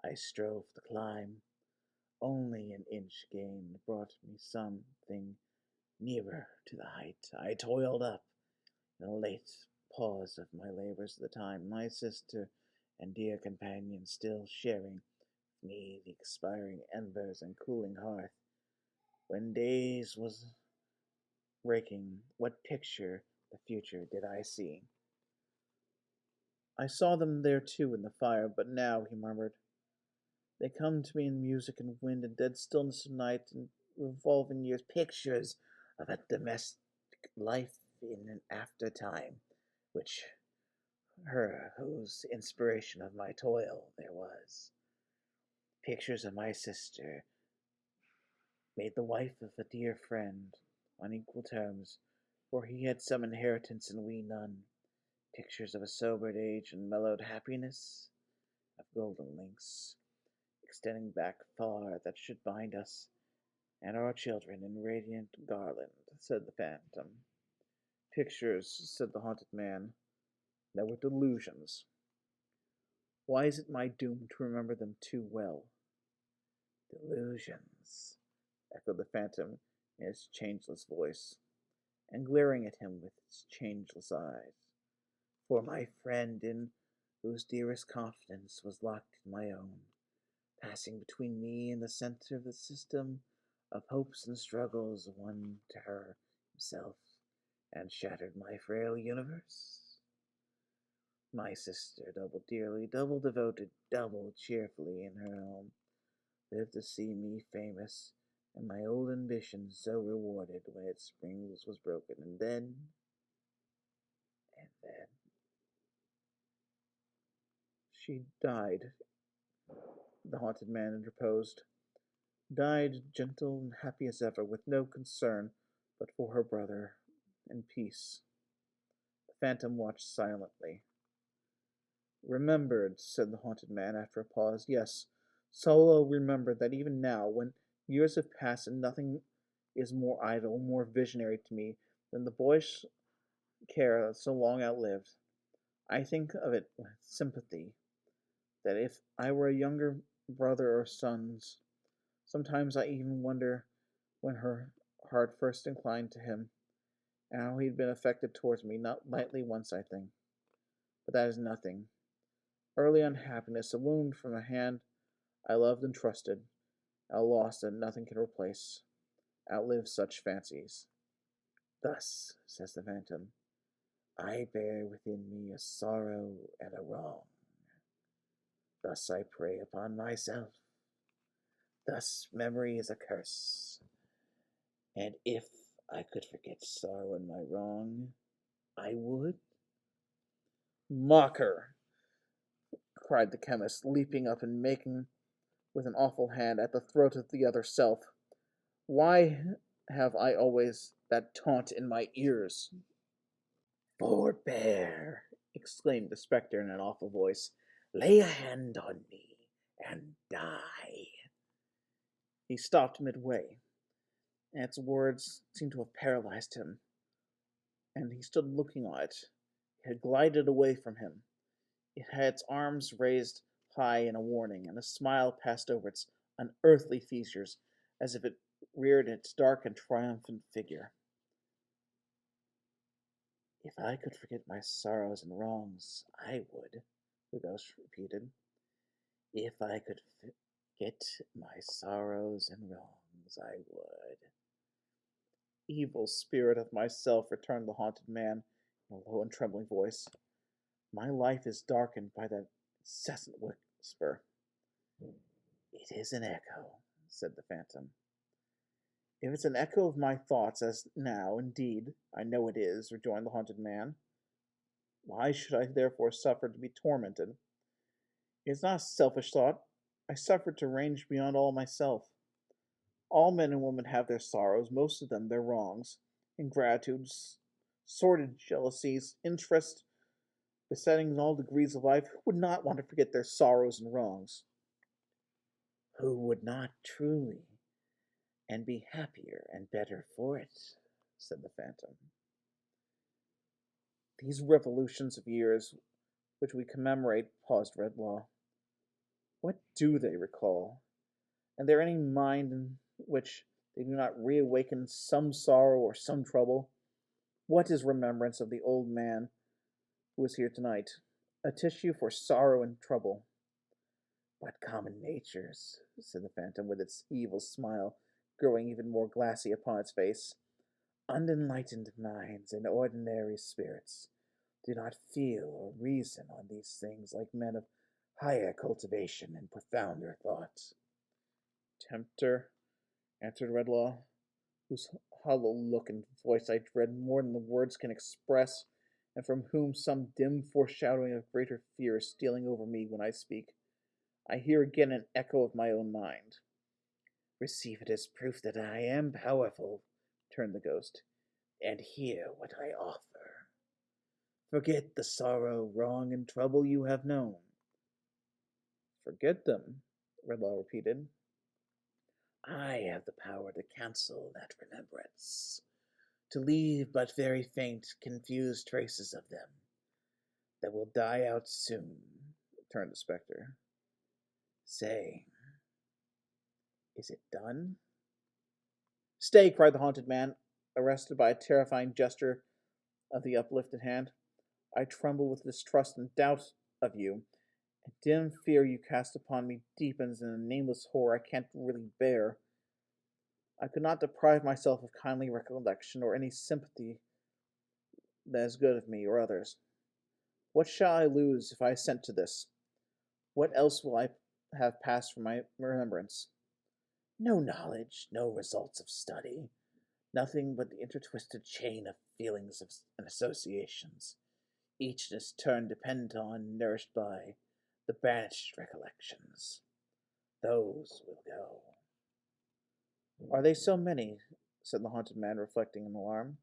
I strove to climb. Only an inch gained brought me something nearer to the height. I toiled up in a late pause of my labors at the time, my sister and dear companion still sharing with me the expiring embers and cooling hearth. When days was breaking, what picture the future did I see? I saw them there too in the fire, but now, he murmured, they come to me in music and wind and dead stillness of night and revolving years, pictures of a domestic life in an after time, which her whose inspiration of my toil there was. Pictures of my sister, made the wife of a dear friend, on equal terms, for he had some inheritance and we none. Pictures of a sobered age and mellowed happiness, of golden links, extending back far, that should bind us and our children in radiant garland, said the phantom. Pictures, said the haunted man, that were delusions. Why is it my doom to remember them too well? Delusions, echoed the phantom in his changeless voice, and glaring at him with its changeless eyes. For my friend, in whose dearest confidence was locked in my own, passing between me and the center of the system of hopes and struggles, won to her himself, and shattered my frail universe. My sister, double dearly, double devoted, double cheerfully in her home, lived to see me famous, and my old ambition so rewarded when its springs was broken. And then, she died, the haunted man interposed. Died gentle and happy as ever, with no concern but for her brother, in peace. The phantom watched silently. Remembered, said the haunted man after a pause. Yes, Solo remembered that even now, when years have passed and nothing is more idle, more visionary to me than the boyish care so long outlived, I think of it with sympathy, that if I were a younger brother or sons, sometimes I even wonder when her heart first inclined to him, and how he'd been affected towards me, not lightly once, I think. But that is nothing. Early unhappiness, a wound from a hand I loved and trusted, a loss that nothing can replace, outlive such fancies. Thus, says the phantom, I bear within me a sorrow and a wrong. Thus I prey upon myself. Thus memory is a curse. And if I could forget sorrow and my wrong, I would. Mocker! Cried the chemist, leaping up and making with an awful hand at the throat of the other self. Why have I always that taunt in my ears? Forbear, exclaimed the spectre in an awful voice. Lay a hand on me and die. He stopped midway, and its words seemed to have paralyzed him, and he stood looking on it. It had glided away from him. It had its arms raised high in a warning, and a smile passed over its unearthly features as if it reared its dark and triumphant figure. If I could forget my sorrows and wrongs, I would, the ghost repeated. If I could forget my sorrows and wrongs, I would. Evil spirit of myself, returned the haunted man in a low and trembling voice. My life is darkened by that incessant whisper. It is an echo, said the phantom. If it's an echo of my thoughts, as now, indeed, I know it is, rejoined the haunted man, why should I therefore suffer to be tormented? It is not a selfish thought. I suffer to range beyond all myself. All men and women have their sorrows, most of them their wrongs, ingratitudes, sordid jealousies, interest, besetting in all degrees of life. Who would not want to forget their sorrows and wrongs? Who would not truly, and be happier and better for it, said the phantom. These revolutions of years which we commemorate, paused Redlaw, what do they recall? And there any mind in which they do not reawaken some sorrow or some trouble? What is remembrance of the old man who is here tonight? A tissue for sorrow and trouble. What common natures, said the phantom, with its evil smile growing even more glassy upon its face. Unenlightened minds and ordinary spirits do not feel or reason on these things like men of higher cultivation and profounder thought. Tempter, answered Redlaw, whose hollow look and voice I dread more than the words can express, and from whom some dim foreshadowing of greater fear is stealing over me when I speak. I hear again an echo of my own mind. Receive it as proof that I am powerful, returned the ghost, and hear what I offer. Forget the sorrow, wrong, and trouble you have known. Forget them, Redlaw repeated. I have the power to cancel that remembrance, to leave but very faint, confused traces of them that will die out soon, returned the spectre. Say, is it done? Stay, cried the haunted man, arrested by a terrifying gesture of the uplifted hand. I tremble with distrust and doubt of you. A dim fear you cast upon me deepens in a nameless horror I can't really bear. I could not deprive myself of kindly recollection or any sympathy that is good of me or others. What shall I lose if I assent to this? What else will I have passed from my remembrance? No knowledge, no results of study, nothing but the intertwisted chain of feelings and associations, each in its turn dependent on, nourished by, the banished recollections. Those will go. Are they so many? Said the haunted man, reflecting in alarm.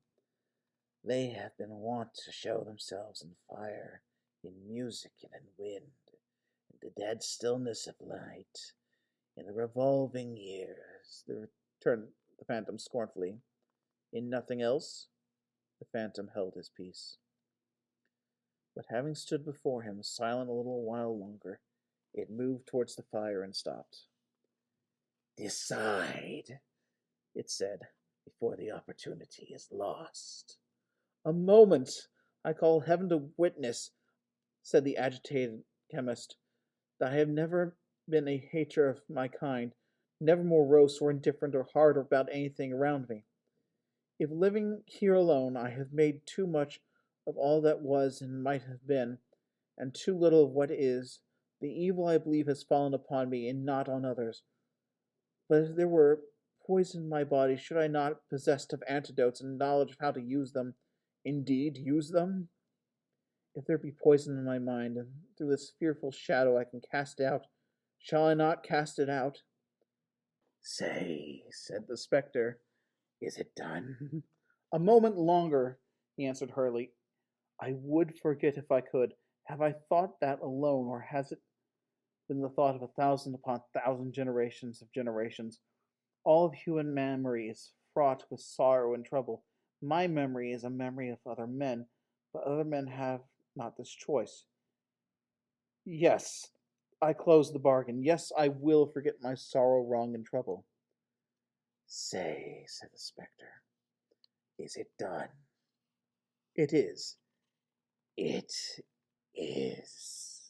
They have been wont to show themselves in fire, in music, and in wind, in the dead stillness of night, in the revolving years, returned the phantom scornfully. In nothing else? The phantom held his peace. But having stood before him, silent a little while longer, it moved towards the fire and stopped. Decide, it said, before the opportunity is lost. A moment! I call heaven to witness, said the agitated chemist, that I have never been a hater of my kind, never morose or indifferent or hard about anything around me. If living here alone, I have made too much of all that was and might have been, and too little of what is. The evil, I believe, has fallen upon me, and not on others. But if there were poison in my body, should I not, possessed of antidotes and knowledge of how to use them, indeed use them? If there be poison in my mind, and through this fearful shadow I can cast it out, shall I not cast it out? Say, said the spectre, is it done? A moment longer, he answered hurriedly. I would forget if I could. Have I thought that alone, or has it been the thought of 1,000 upon 1,000 generations of generations? All of human memory is fraught with sorrow and trouble. My memory is a memory of other men, but other men have not this choice. Yes, I close the bargain. Yes, I will forget my sorrow, wrong, and trouble. Say, said the spectre, is it done? It is. It is.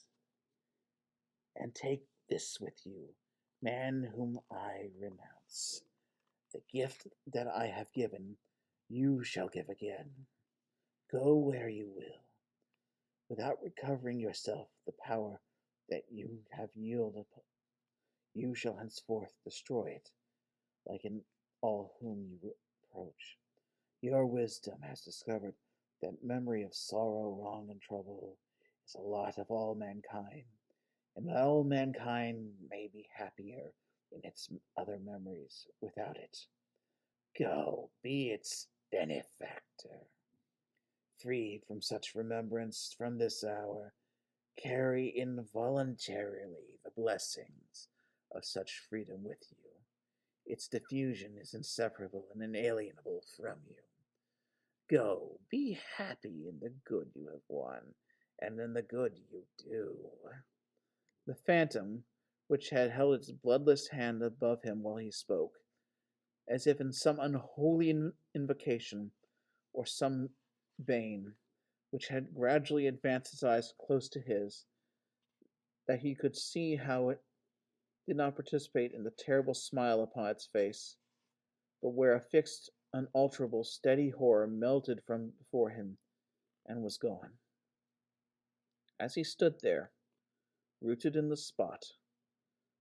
And take this with you, man whom I renounce. The gift that I have given, you shall give again. Go where you will, without recovering yourself the power that you have yielded. You shall henceforth destroy it, like in all whom you approach. Your wisdom has discovered that memory of sorrow, wrong, and trouble is a lot of all mankind, and that all mankind may be happier in its other memories without it. Go, be its benefactor. Freed from such remembrance from this hour, carry involuntarily the blessings of such freedom with you. Its diffusion is inseparable and inalienable from you. Go, be happy in the good you have won, and in the good you do. The phantom, which had held its bloodless hand above him while he spoke, as if in some unholy invocation, or some bane, which had gradually advanced its eyes close to his, that he could see how it did not participate in the terrible smile upon its face, but where a fixed, unalterable, steady horror melted from before him and was gone. As he stood there, rooted in the spot,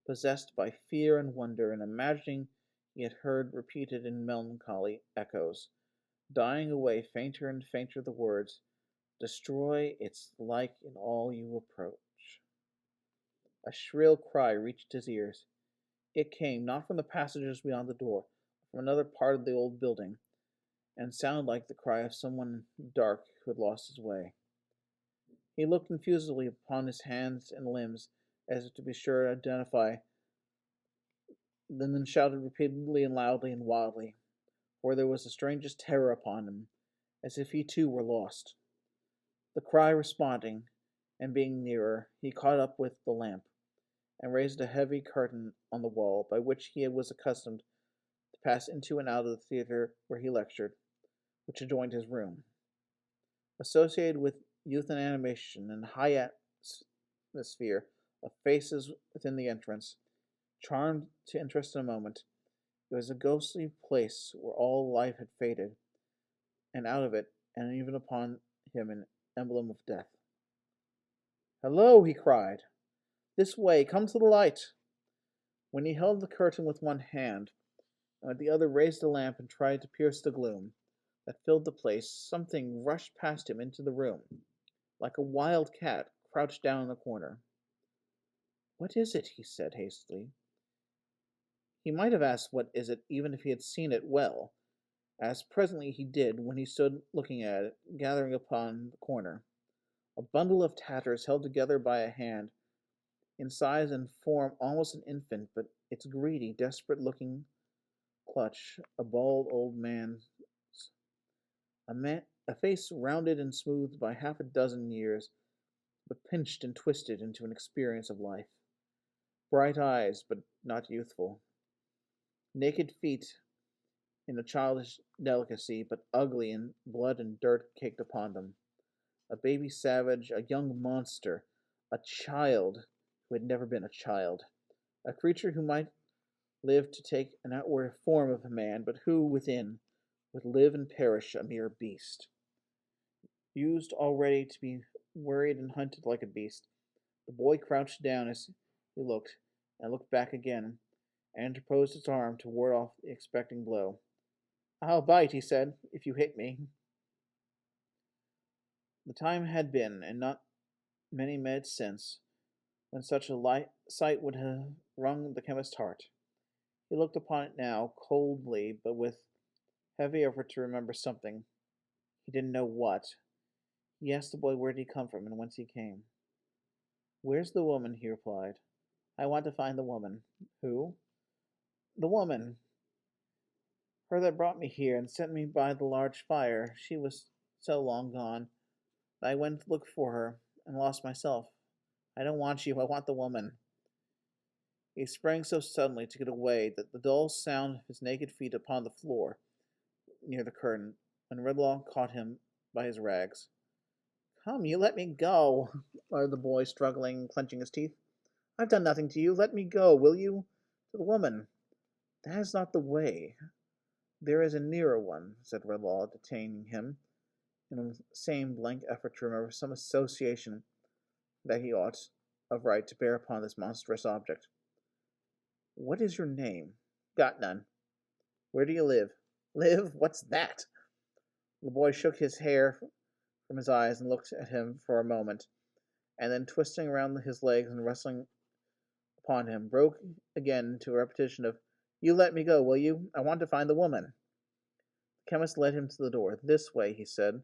possessed by fear and wonder, and imagining he had heard repeated in melancholy echoes, dying away fainter and fainter the words, "Destroy its like in all you approach." A shrill cry reached his ears. It came not from the passages beyond the door, but from another part of the old building, and sounded like the cry of someone dark who had lost his way. He looked confusedly upon his hands and limbs, as if to be sure to identify, then shouted repeatedly and loudly and wildly, for there was the strangest terror upon him, as if he too were lost. The cry responding, and being nearer, he caught up with the lamp, and raised a heavy curtain on the wall, by which he was accustomed to pass into and out of the theatre where he lectured, which adjoined his room. Associated with youth and animation and high atmosphere of faces within the entrance, charmed to interest in a moment, it was a ghostly place where all life had faded, and out of it, and even upon him, an emblem of death. "Hello!" he cried. "This way! Come to the light!" When he held the curtain with one hand, and with the other raised the lamp and tried to pierce the gloom that filled the place, something rushed past him into the room, like a wild cat crouched down in the corner. "What is it?" he said hastily. He might have asked what is it even if he had seen it well, as presently he did when he stood looking at it, gathering upon the corner. A bundle of tatters held together by a hand, in size and form almost an infant, but its greedy, desperate-looking clutch a bald old man's, a face rounded and smoothed by half a dozen years, but pinched and twisted into an experience of life. Bright eyes, but not youthful. Naked feet in a childish delicacy, but ugly and blood and dirt caked upon them. A baby savage, a young monster, a child who had never been a child, a creature who might live to take an outward form of a man, but who, within, would live and perish a mere beast. used already to be worried and hunted like a beast. The boy crouched down as he looked, and looked back again, and interposed its arm to ward off the expecting blow. "I'll bite," he said, "if you hit me." The time had been, and not many minutes since, when such a sight would have wrung the chemist's heart. He looked upon it now, coldly, but with heavy effort to remember something. He didn't know what. He asked the boy where did he come from and whence he came. "Where's the woman?" he replied. "I want to find the woman." "Who?" "The woman. Her that brought me here and sent me by the large fire. She was so long gone that I went to look for her and lost myself. I don't want you. I want the woman." He sprang so suddenly to get away that the dull sound of his naked feet upon the floor near the curtain, when Redlaw caught him by his rags. "Come, you let me go," muttered the boy, struggling and clenching his teeth. "I've done nothing to you. Let me go, will you? To the woman." "That is not the way. There is a nearer one," said Redlaw, detaining him, in the same blank effort to remember some association that he ought of right to bear upon this monstrous object. "What is your name?" "Got none." "Where do you live?" "Live? What's that?" The boy shook his hair from his eyes and looked at him for a moment, and then, twisting around his legs and wrestling upon him, broke again into a repetition of, "You let me go, will you? I want to find the woman." The chemist led him to the door. "This way," he said,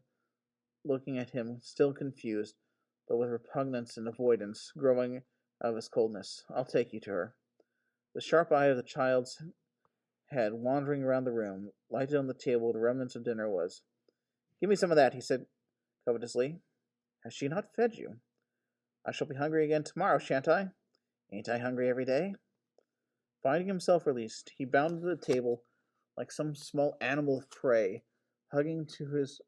looking at him, still confused, but with repugnance and avoidance growing out of his coldness. "I'll take you to her." The sharp eye of the child's head, wandering around the room, lighted on the table where the remnants of dinner was. "Give me some of that," he said covetously. "Has she not fed you?" "I shall be hungry again tomorrow, shan't I? Ain't I hungry every day?" Finding himself released, he bounded to the table like some small animal of prey, hugging to his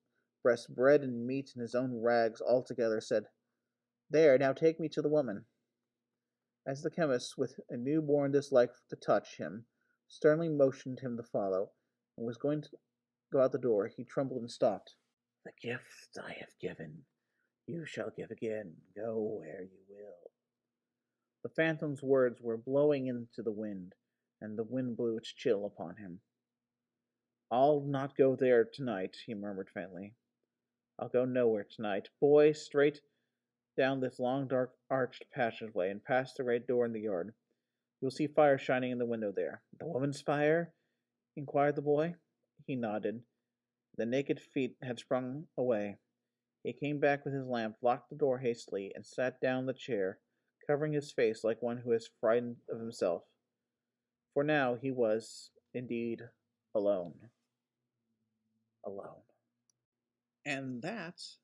breast bread and meat and his own rags all together, said, "There, now take me to the woman." As the chemist, with a new-born dislike to touch him, sternly motioned him to follow, and was going to go out the door, he trembled and stopped. "The gift I have given, you shall give again, go where you will." The phantom's words were blowing into the wind, and the wind blew its chill upon him. "I'll not go there tonight," he murmured faintly. "I'll go nowhere tonight. Boy, straight down this long, dark, arched passageway, and past the great door in the yard. You'll see fire shining in the window there." "The woman's fire?" inquired the boy. He nodded. The naked feet had sprung away. He came back with his lamp, locked the door hastily, and sat down in the chair, covering his face like one who is frightened of himself. For now he was, indeed, alone. Alone. And that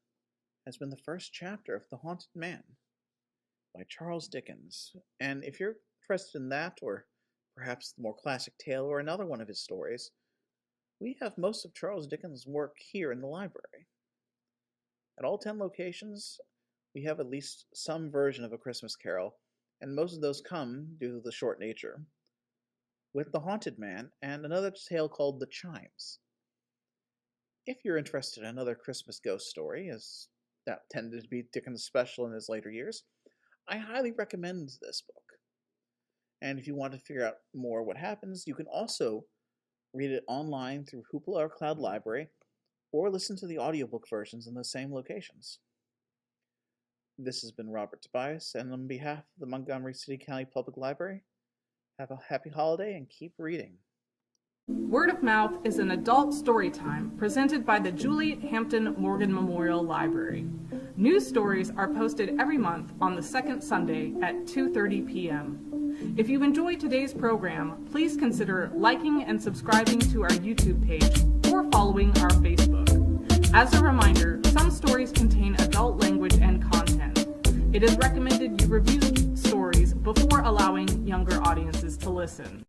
has been the first chapter of The Haunted Man by Charles Dickens. And if you're interested in that, or perhaps the more classic tale, or another one of his stories, we have most of Charles Dickens' work here in the library. At all 10 locations, we have at least some version of A Christmas Carol, and most of those come, due to the short nature, with The Haunted Man and another tale called The Chimes. If you're interested in another Christmas ghost story, as that tended to be Dickens' special in his later years, I highly recommend this book. And if you want to figure out more what happens, you can also read it online through Hoopla or CloudLibrary, or listen to the audiobook versions in the same locations. This has been Robert Tobias, and on behalf of the Montgomery City County Public Library, have a happy holiday and keep reading. Word of Mouth is an adult story time presented by the Juliette Hampton Morgan Memorial Library. New stories are posted every month on the second Sunday at 2:30 p.m. If you enjoyed today's program, please consider liking and subscribing to our YouTube page or following our Facebook. As a reminder, some stories contain adult language and content. It is recommended you review stories before allowing younger audiences to listen.